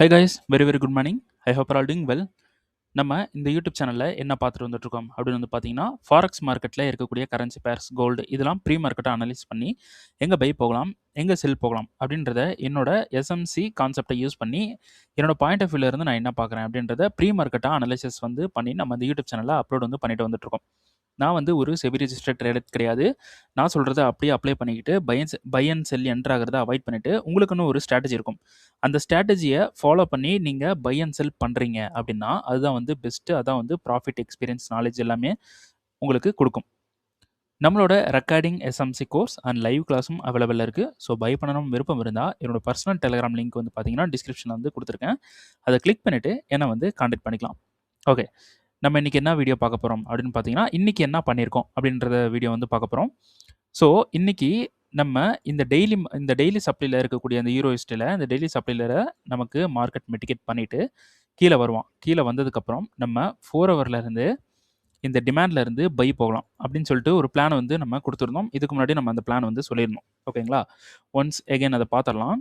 Hi guys, very good morning. I hope all doing well. நம்ம இந்த YouTube சேனலில் என்ன பார்த்துட்டு வந்துட்டுருக்கோம் அப்படின்னு வந்து பார்த்தீங்கன்னா, ஃபாரெக்ஸ் மார்க்கெட்டில் இருக்கக்கூடிய கரன்சி பேர்ஸ், கோல்டு இதெல்லாம் ப்ரீ மார்க்கெட்டை அனலைஸ் பண்ணி எங்கே பை போகலாம், எங்கே செல் போகலாம் அப்படின்றத என்னோட எஸ்எம்சி கான்செப்டை யூஸ் பண்ணி என்னோட பாயிண்ட் ஆஃப் வியூலேருந்து நான் என்ன பார்க்குறேன் அப்படின்றத ப்ரீ மார்க்கெட்டாக அனலைசிஸ் வந்து பண்ணி நம்ம இந்த யூடியூப் சேனலில் அப்லோட் வந்து பண்ணிட்டு வந்துட்டுருக்கோம். நான் வந்து ஒரு செபி ரெஜிஸ்டர்ட் ட்ரேடர் கிடையாது. நான் சொல்கிறத அப்படியே அப்ளை பண்ணிக்கிட்டு பை அண்ட் செல் என்டர் ஆகிறத அவாய்ட் பண்ணிவிட்டு உங்களுக்குன்னு ஒரு ஸ்ட்ராட்டஜி இருக்கும். அந்த ஸ்ட்ராட்டஜியை ஃபாலோ பண்ணி நீங்கள் பை அண்ட் செல் பண்ணுறீங்க அப்படின்னா அதுதான் வந்து பெஸ்ட்டு. அதான் வந்து ப்ராஃபிட், எக்ஸ்பீரியன்ஸ், நாலேஜ் எல்லாமே உங்களுக்கு கொடுக்கும். நம்மளோட recording SMC course and live கிளாஸும் அவைலபிளாக இருக்குது. ஸோ பை பண்ணணும் விருப்பம் இருந்தால் என்னோட பர்சனல் டெலிகிராம் லிங்க் வந்து பார்த்தீங்கன்னா டிஸ்கிரிப்ஷனில் வந்து கொடுத்துருக்கேன். அதை கிளிக் பண்ணிவிட்டு என்னை வந்து கான்டாக்ட் பண்ணிக்கலாம். ஓகே, நம்ம இன்றைக்கி என்ன வீடியோ பார்க்க போகிறோம் அப்படின்னு பார்த்தீங்கன்னா, இன்றைக்கி என்ன பண்ணியிருக்கோம் அப்படின்றத வீடியோ வந்து பார்க்க போகிறோம். ஸோ இன்றைக்கி நம்ம இந்த டெய்லி சப்ளையில் இருக்கக்கூடிய அந்த யூரோஸ்டில் இந்த டெய்லி சப்ளையில் நமக்கு மார்க்கெட் மிட்டிகேட் பண்ணிவிட்டு கீழே வருவான். கீழே வந்ததுக்கப்புறம் நம்ம 4 ஹவர்லேருந்து இந்த டிமாண்டில் இருந்து பை போகலாம் அப்படின்னு சொல்லிட்டு ஒரு பிளான் வந்து நம்ம கொடுத்துருந்தோம். இதுக்கு முன்னாடி நம்ம அந்த பிளான் வந்து சொல்லியிருந்தோம். ஓகேங்களா? ஒன்ஸ் எகைன் அதை பார்த்துடலாம்.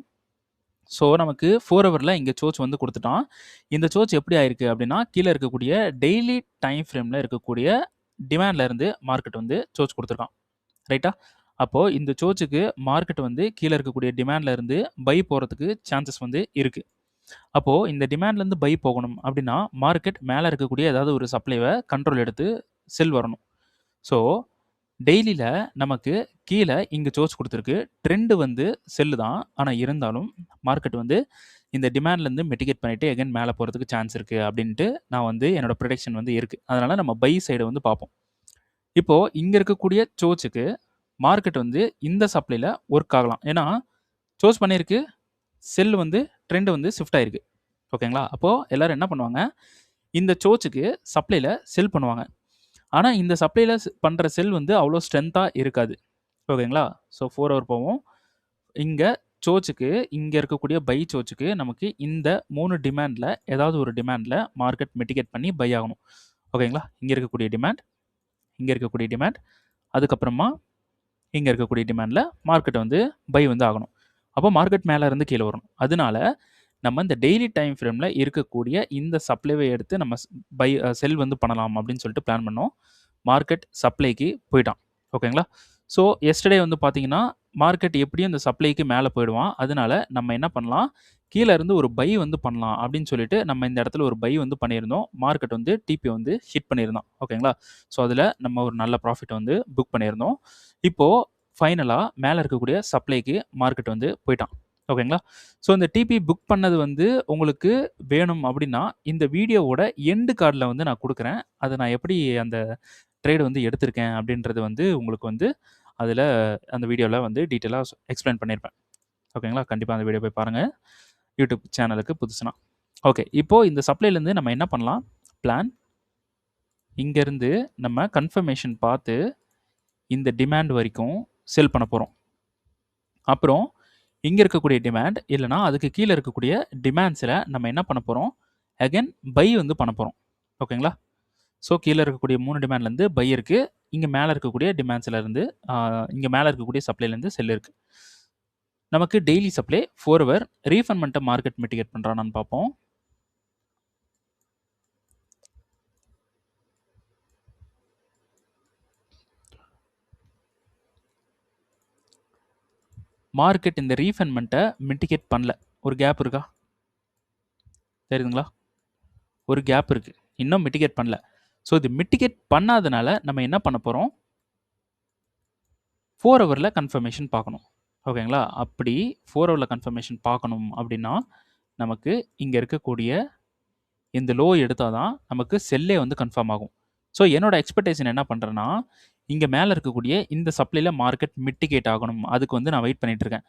ஸோ நமக்கு 4 ஹவரில் இங்கே சோச் வந்து கொடுத்துட்டான். இந்த சோச் எப்படி ஆயிருக்கு அப்படின்னா, கீழே இருக்கக்கூடிய டெய்லி டைம் ஃப்ரேமில் இருக்கக்கூடிய டிமாண்டில் இருந்து மார்க்கெட் வந்து சோச் கொடுத்துருக்கான். ரைட்டா? அப்போது இந்த சோச்சுக்கு மார்க்கெட் வந்து கீழே இருக்கக்கூடிய டிமாண்டில் இருந்து பை போகிறதுக்கு சான்சஸ் வந்து இருக்குது. அப்போது இந்த டிமாண்ட்லேருந்து பை போகணும் அப்படின்னா மார்க்கெட் மேலே இருக்கக்கூடிய ஏதாவது ஒரு சப்ளைவை கண்ட்ரோல் எடுத்து செல் வரணும். ஸோ டெய்லியில் நமக்கு கீழே இங்கே சோச் கொடுத்துருக்கு. ட்ரெண்டு வந்து செல்லு தான். ஆனால் இருந்தாலும் மார்க்கெட் வந்து இந்த டிமாண்ட்லேருந்து மிட்டிகேட் பண்ணிவிட்டு எகைன் மேலே போகிறதுக்கு சான்ஸ் இருக்குது அப்படின்ட்டு நான் வந்து என்னோட ப்ரொடக்ஷன் வந்து இருக்குது. அதனால் நம்ம பை சைடை வந்து பார்ப்போம். இப்போது இங்கே இருக்கக்கூடிய சோச்சுக்கு மார்க்கெட் வந்து இந்த சப்ளையில் ஒர்க் ஆகலாம். ஏன்னா சோச் பண்ணியிருக்கு, செல் வந்து ட்ரெண்டு வந்து ஷிஃப்ட் ஆகிருக்கு. ஓகேங்களா? அப்போது எல்லோரும் என்ன பண்ணுவாங்க, இந்த சோச்சுக்கு சப்ளையில் செல் பண்ணுவாங்க. ஆனால் இந்த சப்ளையில் பண்ணுற செல் வந்து அவ்வளோ ஸ்ட்ரென்த்தாக இருக்காது. ஓகேங்களா? ஸோ 4 ஹவர் போவோம். இங்கே சோச்சுக்கு இங்கே இருக்கக்கூடிய பை சோச்சுக்கு நமக்கு இந்த 3 டிமாண்டில் ஏதாவது ஒரு டிமாண்டில் மார்க்கெட் மிட்டிகேட் பண்ணி பை ஆகணும். ஓகேங்களா? இங்கே இருக்கக்கூடிய டிமாண்ட், இங்கே இருக்கக்கூடிய டிமாண்ட், அதுக்கப்புறமா இங்கே இருக்கக்கூடிய டிமாண்டில் மார்க்கெட் வந்து பை வந்து ஆகணும். அப்போ மார்க்கெட் மேலே இருந்து கீழே வரணும். அதனால நம்ம இந்த டெய்லி டைம் ஃப்ரேமில் இருக்கக்கூடிய இந்த சப்ளைவை எடுத்து நம்ம செல் வந்து பண்ணலாம் அப்படின்னு சொல்லிட்டு பிளான் பண்ணோம். மார்க்கெட் சப்ளைக்கு போயிட்டான். ஓகேங்களா? ஸோ எஸ்டர்டே வந்து பார்த்தீங்கன்னா மார்க்கெட் எப்படியும் இந்த சப்ளைக்கு மேலே போயிடுவான். அதனால நம்ம என்ன பண்ணலாம், கீழே இருந்து ஒரு பை வந்து பண்ணலாம் அப்படின்னு சொல்லிட்டு நம்ம இந்த இடத்துல ஒரு பை வந்து பண்ணியிருந்தோம். மார்க்கெட் வந்து டிபி வந்து ஹிட் பண்ணியிருந்தோம். ஓகேங்களா? ஸோ அதில் நம்ம ஒரு நல்ல ப்ராஃபிட் வந்து புக் பண்ணியிருந்தோம். இப்போது ஃபைனலாக மேலே இருக்கக்கூடிய சப்ளைக்கு மார்க்கெட் வந்து போயிட்டான். ஓகேங்களா? ஸோ இந்த டிபி புக் பண்ணது வந்து உங்களுக்கு வேணும் அப்படின்னா இந்த வீடியோவோட எண்டு கார்டில் வந்து நான் கொடுக்குறேன். அதை நான் எப்படி அந்த ட்ரேடு வந்து எடுத்திருக்கேன் அப்படின்றது வந்து உங்களுக்கு வந்து அதில் அந்த வீடியோவில் வந்து டீட்டெயிலாக எக்ஸ்பிளைன் பண்ணியிருப்பேன். ஓகேங்களா? கண்டிப்பாக அந்த வீடியோ போய் பாருங்கள், யூடியூப் சேனலுக்கு புதுசுனா. ஓகே, இப்போது இந்த சப்ளைலேருந்து நம்ம என்ன பண்ணலாம், பிளான் இங்கேருந்து நம்ம கன்ஃபர்மேஷன் பார்த்து இந்த டிமாண்ட் வரைக்கும் செல் பண்ண போகிறோம். அப்புறம் இங்கே இருக்கக்கூடிய டிமாண்ட் இல்லைனா அதுக்கு கீழே இருக்கக்கூடிய டிமாண்ட்ஸில் நம்ம என்ன பண்ண போகிறோம், அகைன் பை வந்து பண்ண போகிறோம். ஓகேங்களா? ஸோ கீழே இருக்கக்கூடிய 3 டிமாண்ட்லேருந்து பை இருக்குது. இங்கே மேலே இருக்கக்கூடிய டிமாண்ட்ஸ்லேருந்து இங்கே மேலே இருக்கக்கூடிய சப்ளைலேருந்து செல் இருக்குது. நமக்கு டெய்லி சப்ளை 4 ஹவர் ரீஃபண்ட்மெண்ட்டை மார்க்கெட் மிட்டிகேட் பண்ணுறான்னு பார்ப்போம். மார்க்கெட் இந்த ரீஃபண்ட்மெண்ட்டை மிட்டிகேட் பண்ணல. ஒரு கேப் இருக்கா, தெரியுதுங்களா? ஒரு கேப் இருக்குது, இன்னும் மிட்டிகேட் பண்ணல. ஸோ இது மிட்டிகேட் பண்ணாதனால நம்ம என்ன பண்ண போகிறோம், 4 ஹவரில் கன்ஃபர்மேஷன் பார்க்கணும். ஓகேங்களா? அப்படி 4 ஹவரில் கன்ஃபர்மேஷன் பார்க்கணும் அப்படின்னா நமக்கு இங்கே இருக்கக்கூடிய இந்த லோ எடுத்தால் தான் நமக்கு செல்லே வந்து கன்ஃபார்ம் ஆகும். ஸோ என்னோட எக்ஸ்பெக்டேஷன் என்ன பண்ணுறேன்னா, இங்கே மேலே இருக்கக்கூடிய இந்த சப்ளையில் மார்க்கெட் மிட்டிகேட் ஆகணும். அதுக்கு வந்து நான் வெயிட் பண்ணிகிட்ருக்கேன்.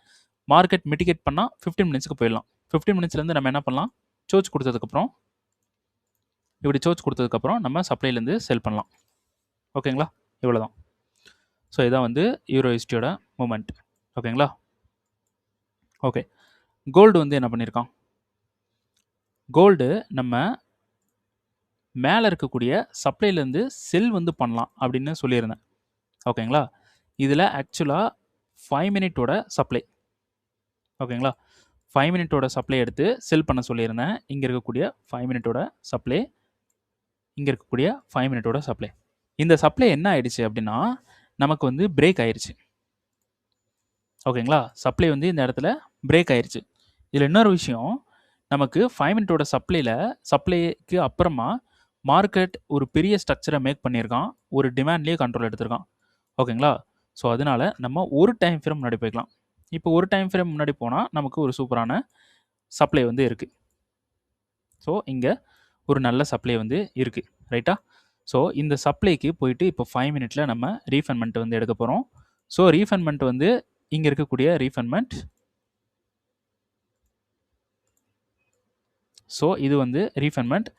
மார்க்கெட் மிட்டிகேட் பண்ணால் 15 மினிட்ஸ்க்கு போயிடலாம். 15 மினிட்ஸ்லேருந்து நம்ம என்ன பண்ணலாம், சோச் கொடுத்ததுக்கப்புறம் இப்படி சோச் கொடுத்ததுக்கப்புறம் நம்ம சப்ளைலேருந்து செல் பண்ணலாம். ஓகேங்களா? இவ்வளோ தான். ஸோ இதான் வந்து யூரோஸ்டியோட மூமெண்ட். ஓகேங்களா? ஓகே, கோல்டு வந்து என்ன பண்ணியிருக்கான், கோல்டு நம்ம மேலே இருக்கக்கூடிய சப்ளைலேருந்து செல் வந்து பண்ணலாம் அப்படின்னு சொல்லியிருந்தேன். ஓகேங்களா? இதில் ஆக்சுவலாக 5 மினிட்டோட சப்ளை. ஓகேங்களா? 5 மினிட்டோட சப்ளை எடுத்து செல் பண்ண சொல்லியிருந்தேன். இங்க இருக்கக்கூடிய 5 மினிட்டோட சப்ளை, இங்க இருக்கக்கூடிய 5 மினிட்டோட சப்ளை. இந்த சப்ளை என்ன ஆயிடுச்சு அப்படின்னா, நமக்கு வந்து பிரேக் ஆயிருச்சு. ஓகேங்களா? சப்ளை வந்து இந்த இடத்துல பிரேக் ஆயிருச்சு. இதில் இன்னொரு விஷயம், நமக்கு 5 மினிட்டோட சப்ளைக்கு அப்புறமா மார்க்கெட் ஒரு பெரிய ஸ்ட்ரக்சரை மேக் பண்ணியிருக்கான். ஒரு டிமாண்ட்லேயே கண்ட்ரோல் எடுத்திருக்கான். ஓகேங்களா? ஸோ அதனால நம்ம ஒரு டைம் ஃப்ரேம் முன்னாடி போய்க்கலாம். இப்போ ஒரு டைம் ஃப்ரேம் முன்னாடி போனால் நமக்கு ஒரு சூப்பரான சப்ளை வந்து இருக்குது. ஸோ இங்கே ஒரு நல்ல சப்ளை வந்து இருக்குது. ரைட்டா? ஸோ இந்த சப்ளைக்கு போயிட்டு இப்போ 5 மினிட்ல நம்ம ரீஃபண்ட்மெண்ட் வந்து எடுக்க போகிறோம். ஸோ ரீஃபண்ட்மெண்ட் வந்து இங்கே இருக்கக்கூடிய ரீஃபண்ட்மெண்ட். ஸோ இது வந்து ரீஃபண்ட்மெண்ட்.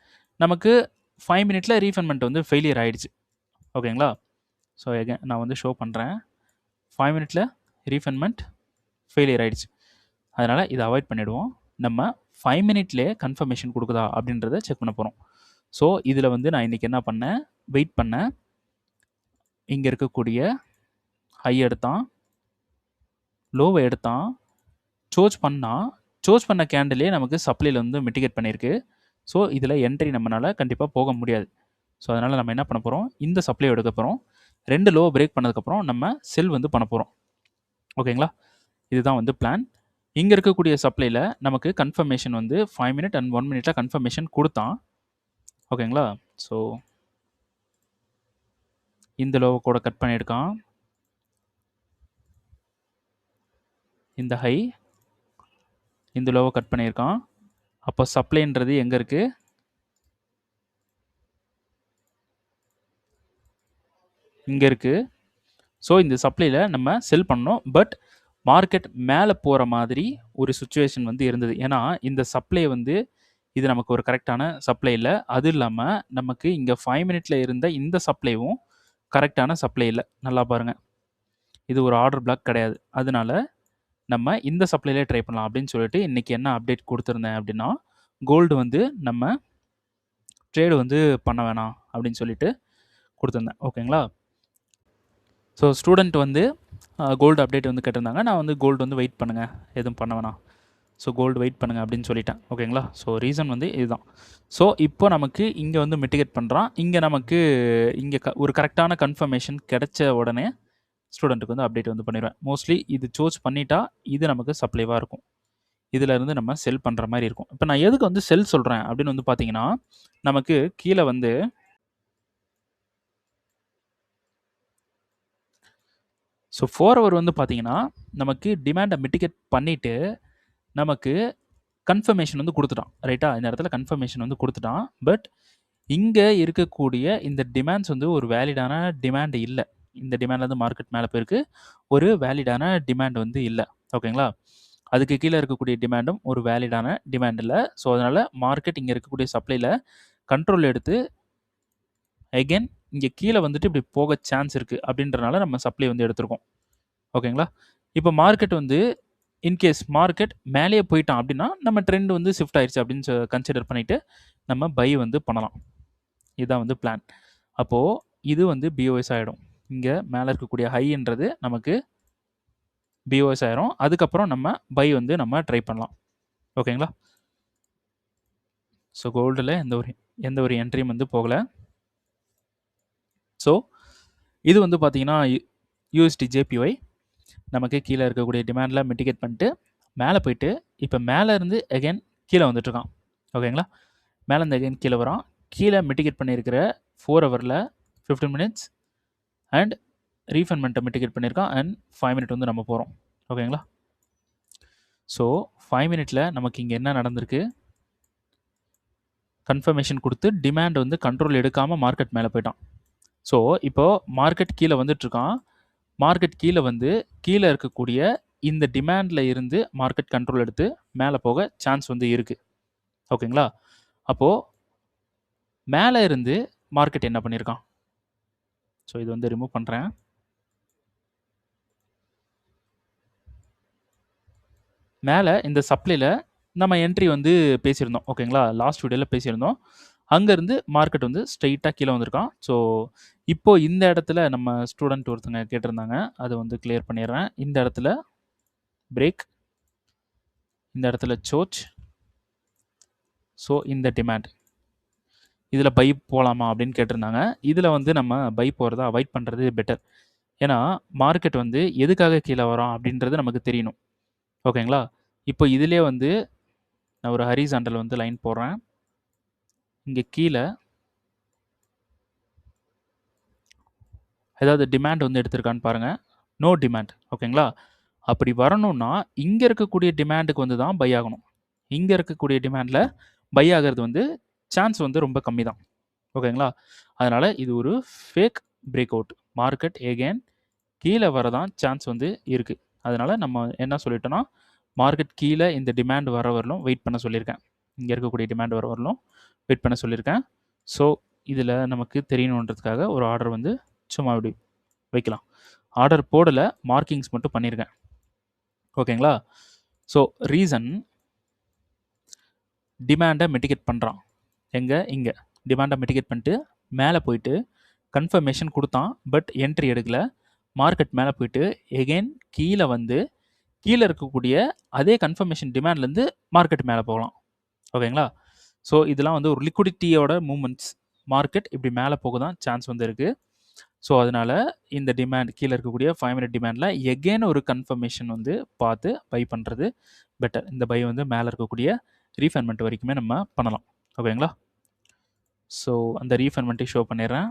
நமக்கு 5 மினிட்ல ரீஃபண்ட்மெண்ட் வந்து ஃபெயிலியர் ஆயிடுச்சு. ஓகேங்களா? ஸோ நான் வந்து ஷோ பண்ணுறேன். 5 மினிட்ல ரீஃபண்ட்மெண்ட் ஃபெயிலியர் ஆயிடுச்சு. அதனால் இதை அவாய்ட் பண்ணிவிடுவோம். நம்ம 5 மினிட்லேயே கன்ஃபர்மேஷன் கொடுக்குதா அப்படின்றத செக் பண்ண போகிறோம். ஸோ இதில் வந்து நான் இன்றைக்கி என்ன பண்ணேன், வெயிட் பண்ணேன். இங்கே இருக்கக்கூடிய ஹை எடுத்தான், லோவை எடுத்தான், சோர்ஜ் பண்ண கேண்டிலே நமக்கு சப்ளையில் வந்து மிட்டிகேட் பண்ணியிருக்கு. ஸோ இதில் என்ட்ரி நம்மளால் கண்டிப்பாக போக முடியாது. ஸோ அதனால் நம்ம என்ன பண்ண போகிறோம், இந்த சப்ளை எடுக்க போகிறோம். 2 லோ பிரேக் பண்ணதுக்கப்புறம் நம்ம செல் வந்து பண்ண போகிறோம். ஓகேங்களா? இதுதான் வந்து பிளான். இங்கே இருக்கக்கூடிய சப்ளையில் நமக்கு கன்ஃபர்மேஷன் வந்து 5 மினிட் அண்ட் 1 மினிட்ல கன்ஃபர்மேஷன் கொடுத்தான். ஓகேங்களா? ஸோ இந்த லோவை கூட கட் பண்ணியிருக்கான். இந்த ஹை, இந்த லோவை கட் பண்ணியிருக்கான். அப்போ சப்ளைன்றது எங்கே இருக்குது, இங்கே இருக்குது. ஸோ இந்த சப்ளையில் நம்ம செல் பண்ணோம். பட் மார்க்கெட் மேலே போகிற மாதிரி ஒரு சுச்சுவேஷன் வந்து இருந்தது. ஏன்னா இந்த சப்ளை வந்து இது நமக்கு ஒரு கரெக்டான சப்ளை இல்லை. அது இல்லாமல் நமக்கு இங்கே 5 மினிட்ல இருந்த இந்த சப்ளைவும் கரெக்டான சப்ளை இல்லை. நல்லா பாருங்கள், இது ஒரு ஆர்டர் பிளாக் கிடையாது. அதனால நம்ம இந்த சப்ளைலே ட்ரை பண்ணலாம் அப்படின்னு சொல்லிட்டு இன்றைக்கி என்ன அப்டேட் கொடுத்துருந்தேன் அப்படின்னா, கோல்டு வந்து நம்ம ட்ரேடு வந்து பண்ண வேணாம் அப்படின்னு சொல்லிட்டு கொடுத்துருந்தேன். ஓகேங்களா? ஸோ ஸ்டூடெண்ட் வந்து கோல்டு அப்டேட் வந்து கேட்டிருந்தாங்க. நான் வந்து கோல்டு வந்து வெயிட் பண்ணுங்கள், எதுவும் பண்ண வேணாம், ஸோ கோல்டு வெயிட் பண்ணுங்கள் அப்படின்னு சொல்லிட்டேன். ஓகேங்களா? ஸோ ரீசன் வந்து இதுதான். ஸோ இப்போ நமக்கு இங்கே வந்து மிட்டிகேட் பண்ணுறான். இங்கே நமக்கு இங்கே ஒரு கரெக்டான கன்ஃபர்மேஷன் கிடைச்ச உடனே ஸ்டூடெண்ட்டுக்கு வந்து அப்டேட் வந்து பண்ணிடுவேன். மோஸ்ட்லி இது சூஸ் பண்ணிட்டா இது நமக்கு சப்ளைவாக இருக்கும். இதில் இருந்து நம்ம செல் பண்ணுற மாதிரி இருக்கும். இப்போ நான் எதுக்கு வந்து செல் சொல்கிறேன் அப்படின்னு வந்து பார்த்தீங்கன்னா, நமக்கு கீழே வந்து ஸோ 4 ஹவர் வந்து பார்த்தீங்கன்னா நமக்கு டிமாண்டை மிட்டிகேட் பண்ணிவிட்டு நமக்கு கன்ஃபர்மேஷன் வந்து கொடுத்துட்டான். ரைட்டா? இந்த இடத்துல கன்ஃபர்மேஷன் வந்து கொடுத்துட்டான். பட் இங்கே இருக்கக்கூடிய இந்த டிமாண்ட்ஸ் வந்து ஒரு வேலிடான டிமாண்ட் இல்லை. இந்த டிமாண்ட் வந்து மார்க்கெட் மேலே போயிருக்கு, ஒரு வேலிடான டிமாண்ட் வந்து இல்லை. ஓகேங்களா? அதுக்கு கீழே இருக்கக்கூடிய டிமாண்டும் ஒரு வேலிடான டிமாண்ட் இல்லை. ஸோ அதனால் மார்க்கெட் இங்கே இருக்கக்கூடிய சப்ளையில் கண்ட்ரோல் எடுத்து அகெயின் இங்கே கீழே வந்துட்டு இப்படி போக சான்ஸ் இருக்குது அப்படின்றனால நம்ம சப்ளை வந்து எடுத்திருக்கோம். ஓகேங்களா? இப்போ மார்க்கெட் வந்து இன்கேஸ் மார்க்கெட் மேலேயே போயிட்டான் அப்படின்னா நம்ம ட்ரெண்ட் வந்து ஷிஃப்ட் ஆயிடுச்சு அப்படின்னு கன்சிடர் பண்ணிவிட்டு நம்ம பை வந்து பண்ணலாம். இதுதான் வந்து பிளான். அப்போது இது வந்து பிஓஎஸ் ஆகிடும். இங்கே மேலே இருக்கக்கூடிய ஹைன்றது நமக்கு பிஓஎஸ் ஆயிரும். அதுக்கப்புறம் நம்ம பை வந்து நம்ம ட்ரை பண்ணலாம். ஓகேங்களா? ஸோ கோல்டில் எந்த ஒரு என்ட்ரியும் வந்து போகலை. ஸோ இது வந்து பார்த்தீங்கன்னா யூஎஸ்டி ஜேபிஒய் நமக்கு கீழே இருக்கக்கூடிய டிமாண்டில் மிட்டிகேட் பண்ணிட்டு மேலே போயிட்டு இப்போ மேலே இருந்து அகெயின் கீழே வந்துட்டுருக்கான். ஓகேங்களா? மேலேருந்து அகெயின் கீழே வரான். கீழே மிட்டிகேட் பண்ணியிருக்கிற 4 ஹவரில் 15 மினிட்ஸ் அண்ட் ரீஃபண்ட்மெண்ட்டை மிட்டிகேட் பண்ணியிருக்கான் அண்ட் 5 மினிட் வந்து நம்ம போகிறோம். ஓகேங்களா? ஸோ 5 மினிட்ல நமக்கு இங்கே என்ன நடந்திருக்கு, கன்ஃபர்மேஷன் கொடுத்து டிமாண்ட் வந்து கண்ட்ரோல் எடுக்காமல் மார்க்கெட் மேலே போயிட்டான். ஸோ இப்போது மார்க்கெட் கீழே வந்துட்டுருக்கான். மார்க்கெட் கீழே வந்து கீழே இருக்கக்கூடிய இந்த டிமாண்டில் இருந்து மார்க்கெட் கண்ட்ரோல் எடுத்து மேலே போக சான்ஸ் வந்து இருக்குது. ஓகேங்களா? அப்போது மேலே இருந்து மார்க்கெட் என்ன பண்ணியிருக்கான், ஸோ இது வந்து ரிமூவ் பண்ணுறேன். மேலே இந்த சப்ளையில் நம்ம என்ட்ரி வந்து பேசியிருந்தோம். ஓகேங்களா? லாஸ்ட் வீடியோவில் பேசியிருந்தோம். அங்கேருந்து மார்க்கெட் வந்து ஸ்ட்ரெயிட்டாக கீழே வந்திருக்கான். ஸோ இப்போது இந்த இடத்துல நம்ம ஸ்டூடெண்ட் ஒருத்தங்க கேட்டிருந்தாங்க, அதை வந்து கிளியர் பண்ணிடுறேன். இந்த இடத்துல பிரேக், இந்த இடத்துல சோச். ஸோ இந்த டிமாண்ட் இதில் பை போகலாமா அப்படின்னு கேட்டிருந்தாங்க. இதில் வந்து நம்ம பை போகிறத அவாய்ட் பண்ணுறது பெட்டர். ஏன்னா மார்க்கெட் வந்து எதுக்காக கீழே வரோம் அப்படின்றது நமக்கு தெரியணும். ஓகேங்களா? இப்போ இதிலே வந்து நான் ஒரு ஹரிசாண்டல் வந்து லைன் போடுறேன். இங்கே கீழே ஏதாவது டிமாண்ட் வந்து எடுத்திருக்கான்னு பாருங்கள். No demand. ஓகேங்களா? அப்படி வரணும்னா இங்கே இருக்கக்கூடிய டிமாண்டுக்கு வந்து தான் பை ஆகணும். இங்கே இருக்கக்கூடிய டிமாண்டில் பை ஆகிறது வந்து சான்ஸ் வந்து ரொம்ப கம்மி தான். ஓகேங்களா? அதனால் இது ஒரு fake break out. Market again கீழே வரதான் சான்ஸ் வந்து இருக்குது. அதனால் நம்ம என்ன சொல்லிட்டோன்னா மார்க்கெட் கீழே இந்த டிமாண்ட் வர வரலும் வெயிட் பண்ண சொல்லியிருக்கேன். இங்கே இருக்கக்கூடிய டிமாண்ட் வர வரலும் வெயிட் பண்ண சொல்லியிருக்கேன். ஸோ இதில் நமக்கு தெரியணுன்றதுக்காக ஒரு ஆர்டர் வந்து சும்மா இப்படி வைக்கலாம். ஆர்டர் போடலை, மார்க்கிங்ஸ் மட்டும் பண்ணியிருக்கேன். ஓகேங்களா? ஸோ ரீசன் டிமாண்டை மிட்டிகேட் பண்ணுறான். எங்கே? இங்கே டிமாண்டை மிட்டிகேட் பண்ணிட்டு மேலே போயிட்டு கன்ஃபர்மேஷன் கொடுத்தான். பட் என்ட்ரி எடுக்கலை. மார்க்கெட் மேலே போயிட்டு எகெயின் கீழே வந்து கீழே இருக்கக்கூடிய அதே கன்ஃபர்மேஷன் டிமாண்ட்லேருந்து மார்க்கெட் மேலே போகலாம். ஓகேங்களா? ஸோ இதெல்லாம் வந்து ஒரு லிக்விடிட்டியோட மூமெண்ட்ஸ். மார்க்கெட் இப்படி மேலே போக தான் சான்ஸ் வந்து இருக்குது. ஸோ அதனால் இந்த டிமாண்ட் கீழே இருக்கக்கூடிய 5 மினிட் டிமாண்டில் எகெயின் ஒரு கன்ஃபர்மேஷன் வந்து பார்த்து பை பண்ணுறது பெட்டர். இந்த பை வந்து மேலே இருக்கக்கூடிய ரீஃபைன்மெண்ட் வரைக்குமே நம்ம பண்ணலாம். ஓகேங்களா? ஸோ அந்த ரீஃபைன்மெண்ட்டை ஷோ பண்ணிடுறேன்.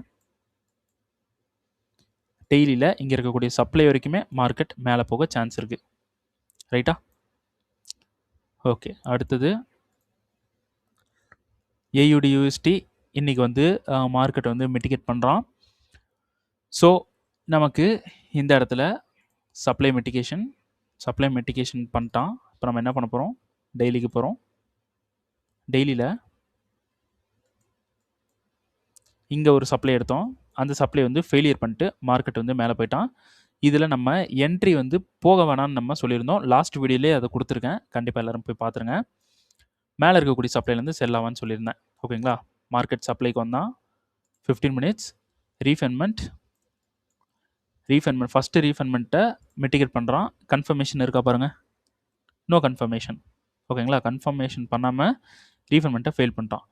டெய்லியில் இங்கே இருக்கக்கூடிய சப்ளை வரைக்குமே மார்க்கெட் மேலே போக சான்ஸ் இருக்குது. ரைட்டா? ஓகே. அடுத்தது AUD/USD இன்றைக்கி வந்து மார்க்கெட் வந்து மிட்டிகேட் பண்ணுறான். ஸோ நமக்கு இந்த இடத்துல சப்ளை மிட்டிகேஷன் பண்ணிட்டான். இப்போ நம்ம என்ன பண்ண போகிறோம்? டெய்லிக்கு போகிறோம். டெய்லியில் இங்கே ஒரு சப்ளை எடுத்தோம். அந்த சப்ளை வந்து ஃபெயிலியர் பண்ணிட்டு மார்க்கெட் வந்து மேலே போயிட்டான். இதில் நம்ம என்ட்ரி வந்து போக வேணான்னு நம்ம சொல்லியிருந்தோம். லாஸ்ட் வீடியோலேயே அதை கொடுத்துருக்கேன். கண்டிப்பாக எல்லோரும் போய் பார்த்துருங்க. மேலே இருக்கக்கூடிய சப்ளைலேருந்து செல் ஆவான்னு சொல்லியிருந்தேன். ஓகேங்களா? மார்க்கெட் சப்ளைக்கு வந்தால் 15 மினிட்ஸ் ரீஃபைன்மெண்ட் ஃபஸ்ட்டு ரீஃபைன்மெண்ட்டை மிட்டிகேட் பண்ணுறான். கன்ஃபர்மேஷன் இருக்கா பாருங்கள். No confirmation. ஓகேங்களா? கன்ஃபர்மேஷன் பண்ணாமல் ரீஃபைன்மெண்ட்டை ஃபெயில் பண்ணிட்டான்.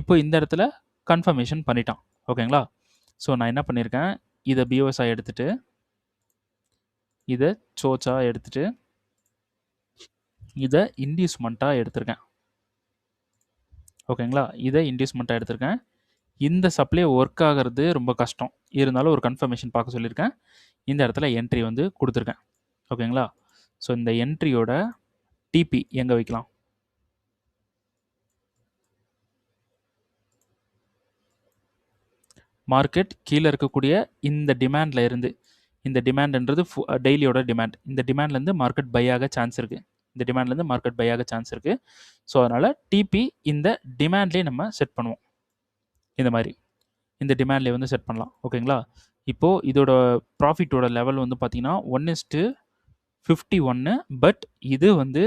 இப்போ இந்த இடத்துல கன்ஃபர்மேஷன் பண்ணிட்டான். ஓகேங்களா? ஸோ நான் என்ன பண்ணியிருக்கேன், இதை பிஓஎஸ்ஸாக எடுத்துகிட்டு இதை சோச்சாக எடுத்துகிட்டு இதை இன்டியூஸ்மெண்ட்டாக எடுத்திருக்கேன். ஓகேங்களா? இதை இன்டியூஸ்மெண்ட்டாக எடுத்திருக்கேன். இந்த சப்ளை ஒர்க் ஆகிறது ரொம்ப கஷ்டம். இருந்தாலும் ஒரு கன்ஃபர்மேஷன் பார்க்க சொல்லியிருக்கேன். இந்த இடத்துல என்ட்ரி வந்து கொடுத்துருக்கேன். ஓகேங்களா? ஸோ இந்த என்ட்ரியோட டிபி எங்கே வைக்கலாம்? மார்க்கெட் கீழே இருக்கக்கூடிய இந்த டிமாண்டில் இருந்து, இந்த டிமாண்ட்ன்றது டெய்லியோட டிமாண்ட். இந்த டிமாண்ட்லேருந்து மார்க்கெட் பை ஆக சான்ஸ் இருக்குது. இந்த டிமாண்ட்லேருந்து மார்க்கெட் பை ஆக சான்ஸ் இருக்குது. ஸோ அதனால் டிபி இந்த டிமாண்ட்லேயே நம்ம செட் பண்ணுவோம். இந்த மாதிரி இந்த டிமாண்ட்லேயே வந்து செட் பண்ணலாம். ஓகேங்களா? இப்போது இதோட ப்ராஃபிட்டோட லெவல் வந்து பார்த்திங்கன்னா 1:51. பட் இது வந்து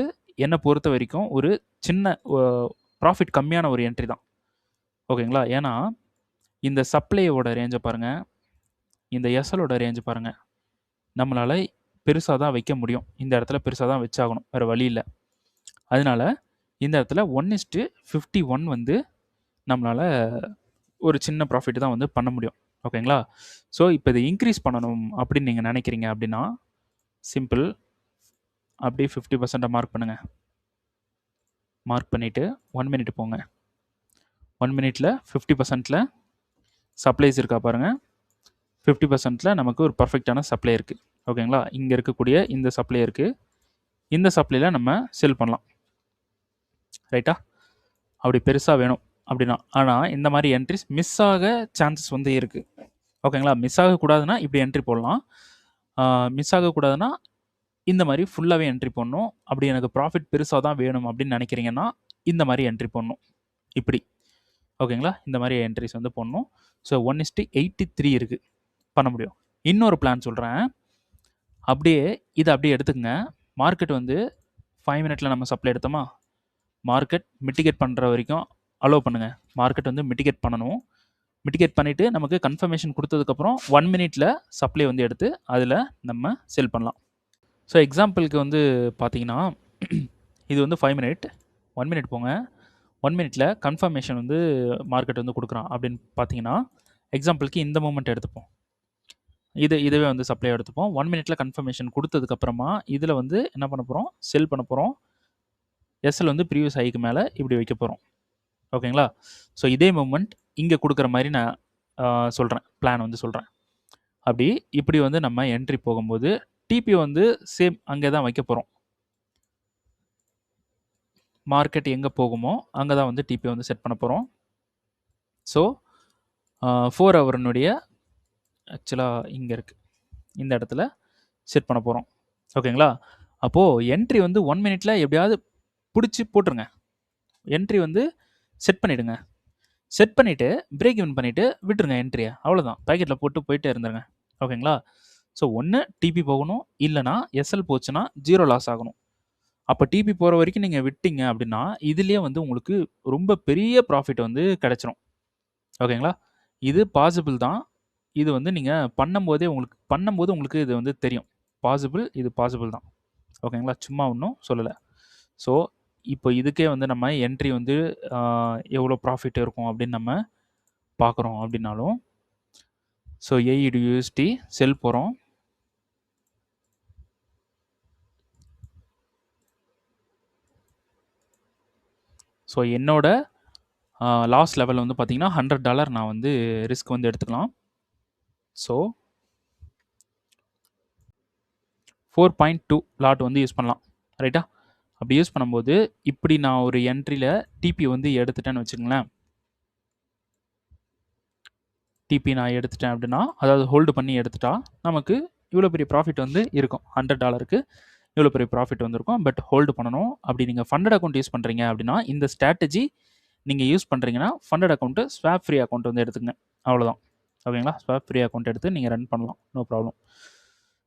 என்னை பொறுத்த வரைக்கும் ஒரு சின்ன ப்ராஃபிட் கம்மியான ஒரு என்ட்ரி தான். ஓகேங்களா? ஏன்னா இந்த சப்ளையோட ரேஞ்சை பாருங்கள், இந்த எஸ்எலோட ரேஞ்சு பாருங்கள். நம்மளால் பெருசாக தான் வைக்க முடியும். இந்த இடத்துல பெருசாக தான் வச்சாகணும், வேறு வழி இல்லை. அதனால் இந்த இடத்துல 1:51 வந்து நம்மளால் ஒரு சின்ன ப்ராஃபிட் தான் வந்து பண்ண முடியும். ஓகேங்களா? ஸோ இப்போ இதை இன்க்ரீஸ் பண்ணணும் அப்படின்னு நீங்கள் நினைக்கிறீங்க அப்படின்னா சிம்பிள், அப்படியே 50% மார்க் பண்ணுங்கள். மார்க் பண்ணிவிட்டு 1 மினிட் போங்க. 1 மினிட்டில் 50%ல் சப்ளைஸ் இருக்கா பாருங்கள். 50%ல் நமக்கு ஒரு பர்ஃபெக்டான சப்ளை இருக்குது. ஓகேங்களா? இங்கே இருக்கக்கூடிய இந்த சப்ளை இருக்குது. இந்த சப்ளையில் நம்ம செல் பண்ணலாம். ரைட்டா? அப்படி பெருசாக வேணும் அப்படின்னா. ஆனால் இந்த மாதிரி என்ட்ரிஸ் மிஸ் ஆக சான்சஸ் வந்து இருக்குது. ஓகேங்களா? மிஸ் ஆகக்கூடாதுன்னா இப்படி என்ட்ரி போடலாம். மிஸ் ஆகக்கூடாதுன்னா இந்த மாதிரி ஃபுல்லாகவே என்ட்ரி போடணும். அப்படி எனக்கு ப்ராஃபிட் பெருசாக தான் வேணும் அப்படின்னு நினைக்கிறீங்கன்னா இந்த மாதிரி என்ட்ரி போடணும். இப்படி. ஓகேங்களா? இந்த மாதிரி என்ட்ரிஸ் வந்து போடணும். ஸோ 1:83 இருக்குது பண்ண முடியும். இன்னொரு பிளான் சொல்கிறேன். இதை அப்படியே எடுத்துக்கங்க. மார்க்கெட் வந்து 5 மினிட்டில் நம்ம சப்ளை எடுத்தோமா, மார்க்கெட் மிட்டிகேட் பண்ணுற வரைக்கும் அலோவ் பண்ணுங்கள். மார்க்கெட் வந்து மிட்டிகேட் பண்ணணும். மிட்டிகேட் பண்ணிவிட்டு நமக்கு கன்ஃபர்மேஷன் கொடுத்ததுக்கப்புறம் 1 மினிட்டில் சப்ளை வந்து எடுத்து அதில் நம்ம செல் பண்ணலாம். ஸோ எக்ஸாம்பிளுக்கு வந்து பார்த்தீங்கன்னா இது வந்து 5 மினிட். 1 மினிட் போங்க. 1 மினிட்ல கன்ஃபர்மேஷன் வந்து மார்க்கெட் வந்து குடுக்குறான் அப்படின்னு பார்த்தீங்கன்னா, எக்ஸாம்பிளுக்கு இந்த மூமெண்ட் எடுத்துப்போம். இதுவே வந்து சப்ளை எடுத்துப்போம். 1 மினிட்ல கன்ஃபர்மேஷன் குடுத்ததுக்கப்புறமா, இதில வந்து என்ன பண்ண போறோம்? செல் பண்ண போறோம். எஸ்எல் வந்து ப்ரீவியஸ் ஹைக்கு மேல இப்படி வைக்க போறோம். ஓகேங்களா? ஸோ இதே மூவ்மெண்ட் இங்க குடுக்குற மாரி நான் சொல்றேன். பிளான் வந்து சொல்றேன். அப்படி இப்படி வந்து நம்ம என்ட்ரி போகும்போது, டிபி வந்து சேம் அங்கே தான் வைக்க போறோம். மார்க்கெட் எங்க போகுமோ, அங்க தான் வந்து டிபி வந்து செட் பண்ண போறோம். ஸோ 4 ஹவரினுடைய ஆக்சுவலா இங்க இருக்கு. இந்த இடத்துல செட் பண்ண போறோம். ஓகேங்களா? அப்போ என்ட்ரி வந்து 1 மினிட்ல எப்படியாவது புடிச்சு போட்டுருங்க. என்ட்ரி வந்து செட் பண்ணிடுங்க. செட் பண்ணிட்டு, பிரேக் ஈவன் பண்ணிட்டு விட்டுருங்க என்ட்ரிய. அவ்வளோதான். பாக்கெட்ல போட்டு போயிட்டே இருந்துருங்க. ஓகேங்களா? ஸோ ஒண்ணு டிபி போகணும். இல்லன்னா எஸ்எல் போச்சுன்னா 0 லாஸ் ஆகணும். அப்ப டிபி போற வரைக்கும் நீங்க விட்டீங்க அப்படின்னா, இதுலயே வந்து உங்களுக்கு ரொம்ப பெரிய ப்ராஃபிட் வந்து கிடைச்சிரும். ஓகேங்களா? இது பாசிபிள் தான். இது வந்து நீங்க பண்ணும்போது உங்களுக்கு இது வந்து தெரியும். இது பாசிபிள் தான். ஓகேங்களா? சும்மா ஒண்ணும் சொல்லல. ஸோ, இப்போ இதுக்கே வந்து நம்ம என்ட்ரி வந்து எவ்வளோ ப்ராஃபிட் இருக்கும் அப்படின்னு நம்ம பார்க்குறோம் அப்படின்னாலும், ஸோ AUD செல் போறோம். ஸோ என்னோட லாஸ் லெவல் வந்து பார்த்தீங்கன்னா, $100 நான் வந்து ரிஸ்க் வந்து எடுத்துக்கலாம். ஸோ 4.2 லாட் வந்து யூஸ் பண்ணலாம். ரைட்டா? அப்படி யூஸ் பண்ணும்போது, இப்படி நான் ஒரு என்ட்ரில டிபி வந்து எடுத்துட்டேன்னு வச்சுக்கங்களேன். டிபி நான் எடுத்துட்டேன் அப்படின்னா, அதாவது ஹோல்டு பண்ணி எடுத்துட்டா, நமக்கு இவ்வளோ பெரிய ப்ராஃபிட் வந்து இருக்கும். $100க்கு இவ்வளோ பெரிய ப்ராஃபிட் வந்திருக்கும். பட் ஹோல்டு பண்ணணும். அப்படி நீங்க ஃபண்டட் அக்கவுண்ட் யூஸ் பண்றீங்க அப்படின்னா, இந்த ஸ்ட்ராட்டஜி நீங்க யூஸ் பண்றீங்கன்னா, funded account, swap free account வந்து எடுத்துக்கங்க. அவ்வளோதான். ஓகேங்களா? ஸ்வாப் ஃப்ரீ அக்கவுண்ட் எடுத்து நீங்க ரன் பண்ணலாம். No problem.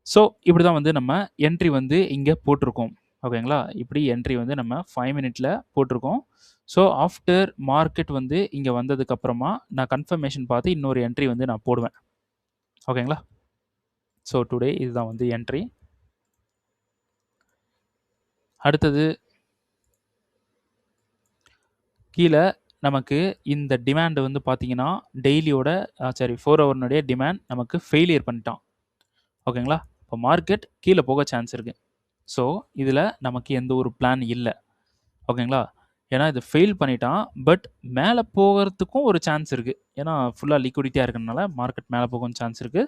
ஸோ இப்படி தான் வந்து நம்ம என்ட்ரி வந்து இங்க போட்டிருக்கோம். ஓகேங்களா? இப்படி என்ட்ரி வந்து நம்ம 5 மினிட்ல போட்டிருக்கோம். ஸோ ஆஃப்டர் மார்க்கெட் வந்து இங்க வந்ததுக்கு அப்புறமா, நான் கன்ஃபர்மேஷன் பார்த்து இன்னொரு என்ட்ரி வந்து நான் போடுவேன். ஓகேங்களா? ஸோ டுடே இதுதான் வந்து என்ட்ரி. அடுத்தது கீழ நமக்கு இந்த டிமாண்ட் வந்து பார்த்தீங்கன்னா, டெய்லியோட 4 ஹவர்னுடைய டிமாண்ட் நமக்கு ஃபெயிலியர் பண்ணிட்டான். ஓகேங்களா? இப்போ மார்க்கெட் கீழ போக சான்ஸ் இருக்கு. ஸோ இதில நமக்கு எந்த ஒரு பிளான் இல்ல. ஓகேங்களா? ஏன்னா இது ஃபெயில் பண்ணிட்டான். பட் மேல போகறதுக்கும் ஒரு சான்ஸ் இருக்கு. ஏன்னா ஃபுல்லா லிக்விடிட்டியா இருக்கறனால மார்க்கெட் மேல போகவும் சான்ஸ் இருக்கு.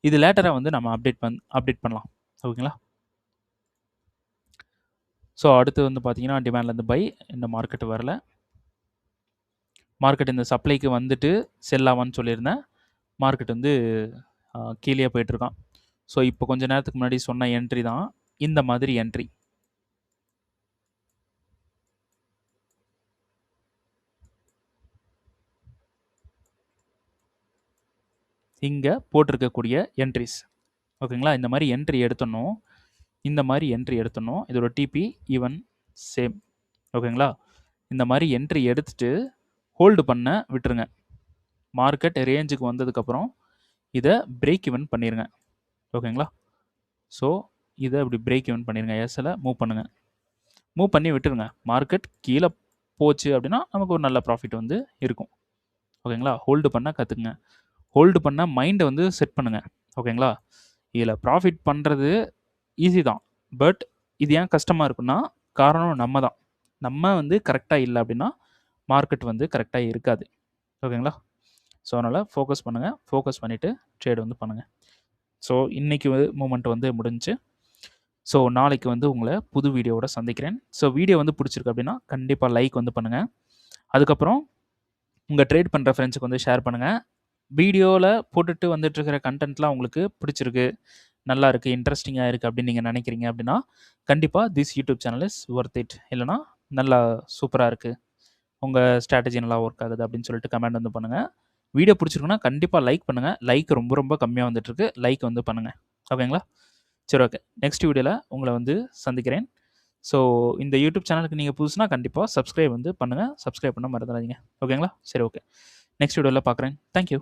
இது லேட்டரா வந்து நம்ம அப்டேட் பண்ணலாம். ஓகேங்களா? ஸோ அடுத்து வந்து பார்த்தீங்கன்னா, டிமாண்ட்லேருந்து பை. இந்த மார்க்கெட் வரல. மார்க்கெட் இந்த சப்ளைக்கு வந்துட்டு செல் ஆவான்னு சொல்லியிருந்தேன். மார்க்கெட் வந்து கீழயே போயிட்டுருக்கான். ஸோ இப்போ கொஞ்ச நேரத்துக்கு முன்னாடி சொன்ன என்ட்ரி தான். இந்த மாதிரி என்ட்ரி. இங்க போட்டிருக்கக்கூடிய என்ட்ரீஸ். ஓகேங்களா? இந்த மாரி என்ட்ரி எடுத்துடணும். இதோட டிபி ஈவன் சேம். ஓகேங்களா? இந்த மாரி என்ட்ரி எடுத்துட்டு ஹோல்டு பண்ண விட்டுருங்க. மார்க்கெட் ரேஞ்சுக்கு வந்ததுக்கப்புறம் இத பிரேக் ஈவன் பண்ணிருங்க. ஓகேங்களா? ஸோ இத இப்படி பிரேக் ஈவன் பண்ணிருங்க. எஸ்எல்ல மூவ் பண்ணுங்க. மூவ் பண்ணி விட்டுருங்க. மார்க்கெட் கீழ போச்சு அப்படின்னா, நமக்கு ஒரு நல்ல ப்ராஃபிட் வந்து இருக்கும். ஓகேங்களா? ஹோல்டு பண்ண கத்துக்குங்க. ஹோல்டு பண்ண மைண்ட வந்து செட் பண்ணுங்க. ஓகேங்களா? இதில ப்ராஃபிட் பண்றது ஈஸி தான். பட் இது ஏன் கஷ்டமா இருக்குன்னா, காரணம் நம்ம தான். நம்ம வந்து கரெக்ட்டா இல்ல அப்படின்னா, மார்க்கெட் வந்து கரெக்ட்டா இருக்காது. ஓகேங்களா? ஸோ அதனால ஃபோக்கஸ் பண்ணுங்க. ஃபோக்கஸ் பண்ணிட்டு ட்ரேட் வந்து பண்ணுங்க. ஸோ இன்னைக்கு மூவ்மெண்ட் வந்து முடிஞ்சுச்சு. ஸோ நாளைக்கு வந்து உங்கள புது வீடியோவோட சந்திக்கிறேன். ஸோ வீடியோ வந்து பிடிச்சிருக்கு அப்படின்னா, கண்டிப்பா லைக் வந்து பண்ணுங்க. அதுக்கப்புறம் உங்க ட்ரேட் பண்ற ஃப்ரெண்ட்ஸ்க்கு வந்து ஷேர் பண்ணுங்க. வீடியோல போட்டுட்டு வந்துட்டு இருக்கிற கன்டென்ட்லாம் உங்களுக்கு பிடிச்சிருக்கு, நல்லா இருக்கு, இன்ட்ரஸ்டிங்கா இருக்கு அப்படின்னு நீங்க நினைக்கிறீங்க அப்படின்னா, கண்டிப்பா this YouTube channel is Worth it. இல்லன்னா நல்லா சூப்பரா இருக்கு. உங்க ஸ்ட்ராட்டஜி நல்லா ஒர்க் ஆகுது அப்படின்னு சொல்லிட்டு கமெண்ட் வந்து பண்ணுங்க. வீடியோ பிடிச்சிருக்குன்னா கண்டிப்பா லைக் பண்ணுங்க. லைக் ரொம்ப ரொம்ப கம்மியா வந்துட்டு இருக்கு. லைக் வந்து பண்ணுங்க. ஓகேங்களா? சரி ஓகே. நெக்ஸ்ட் வீடியோல உங்கள வந்து சந்திக்கிறேன். ஸோ இந்த யூடியூப் சேனலுக்கு நீங்க புதுசுனா கண்டிப்பா சப்ஸ்கிரைப் வந்து பண்ணுங்க. சப்ஸ்கிரைப் பண்ண மறந்துடாதீங்க. ஓகேங்களா? சரி ஓகே. நெக்ஸ்ட் வீடியோல பார்க்குறேன். Thank you.